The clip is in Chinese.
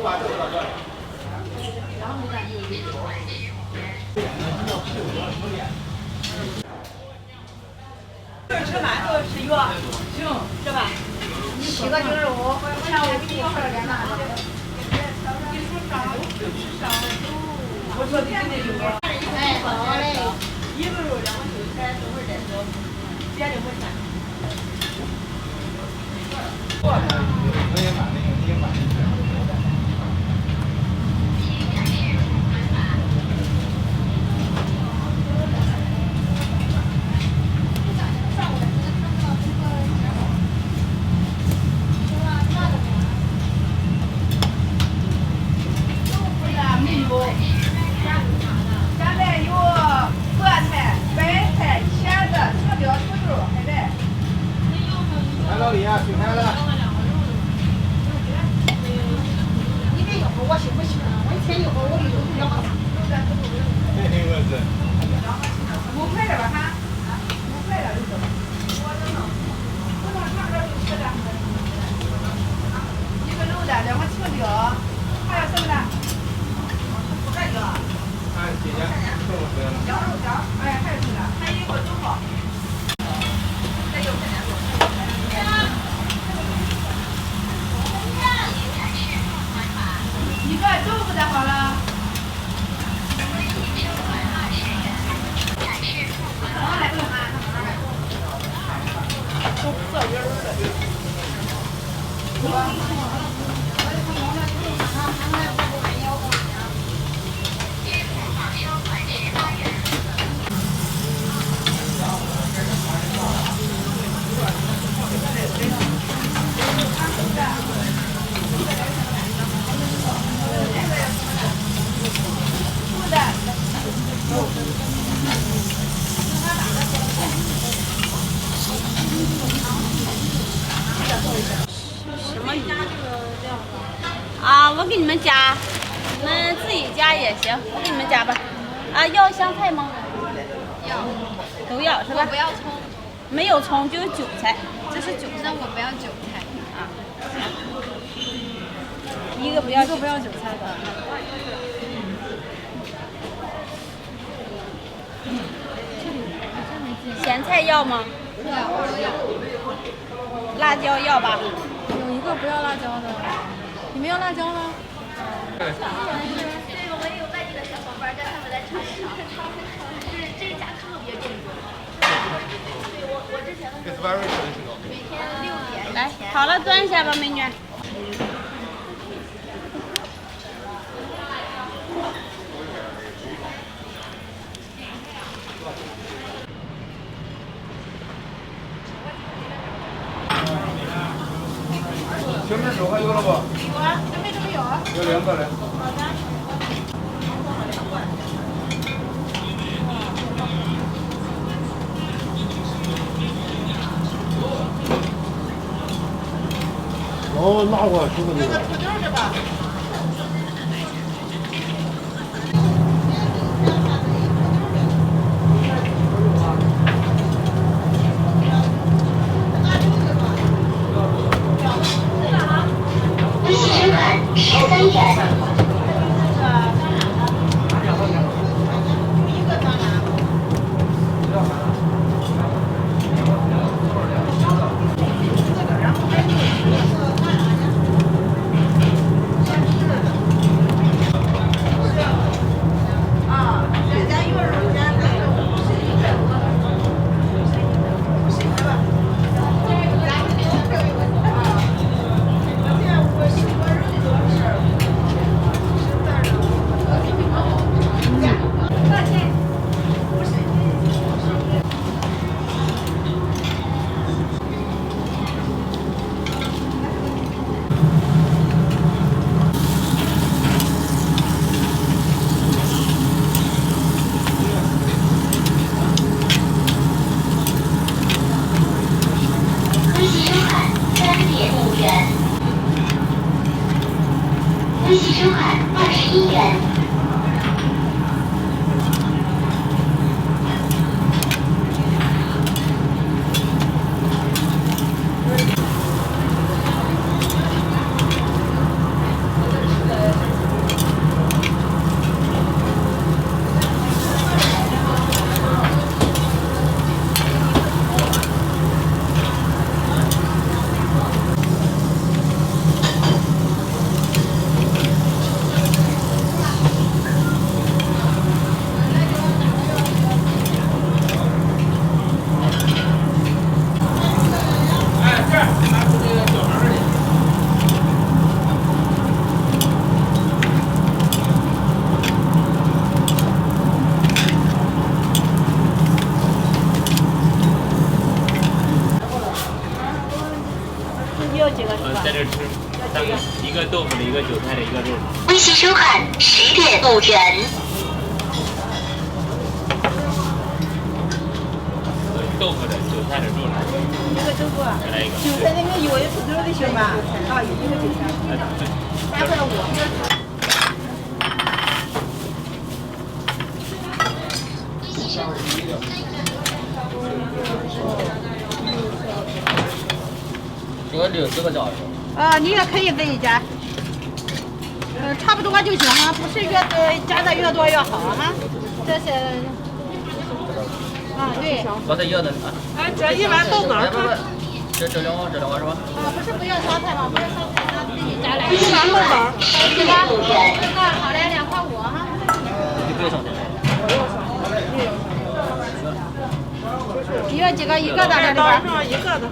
吃馒头吃药，行，是吧7个95，下午给你喝点嘛。我说的那有啊。哎，好嘞。一个肉2个韭菜，等会儿再说。别的没钱。现在有菠菜、白菜、茄子、青椒、土豆，还得。来老李啊，水开了。你这一会儿我行不行？我一天一会儿我就有2个。嘿嘿，我是。5块的吧哈？5块的就是。不能长着就吃的。1个肉的，2个青椒，还有什么的？不干椒。哎，姐姐，豆腐回来了。羊肉条，哎，还有什么？还有一个豆腐。再有点肉。一个豆腐的好了。什么鱼？啊，我给你们加，你们自己加也行，我给你们加吧。啊，要香菜吗？要。都要是吧？不要葱。没有葱，就有韭菜。这是韭菜。那我不要韭菜。啊。一个不要韭菜的。咸菜要吗？要。辣椒要吧？有一个不要辣椒的，你们要辣椒吗？这个我也有外地的小伙伴，叫他们来尝一尝。这一家特别正宗。对我之前的时候，每天6点。来，好了，端一下吧，美女。小米粥还有了不？有啊，小米粥有。有2个嘞。好的。哦，拿过去的那个。土豆是吧？微信收款13元。微信收款21元。个韭菜的，一个肉。微信收看10点5元。豆腐的、韭菜的、肉的。一个豆腐啊，再来一个。韭菜那个有的土豆的行吧？啊，有一个韭菜。待会儿我。这个60个饺子。你也可以自己加，差不多就行哈，不是加的越多越好哈。这是，对。刚才要的啊。哎，这一碗豆哪儿？这两碗是吧？不是不要烧菜吗？不要烧菜，那自己加来。一碗豆哪儿？这个好嘞，2块5哈。你不要上菜。你要几个？一个的这里边。一个的。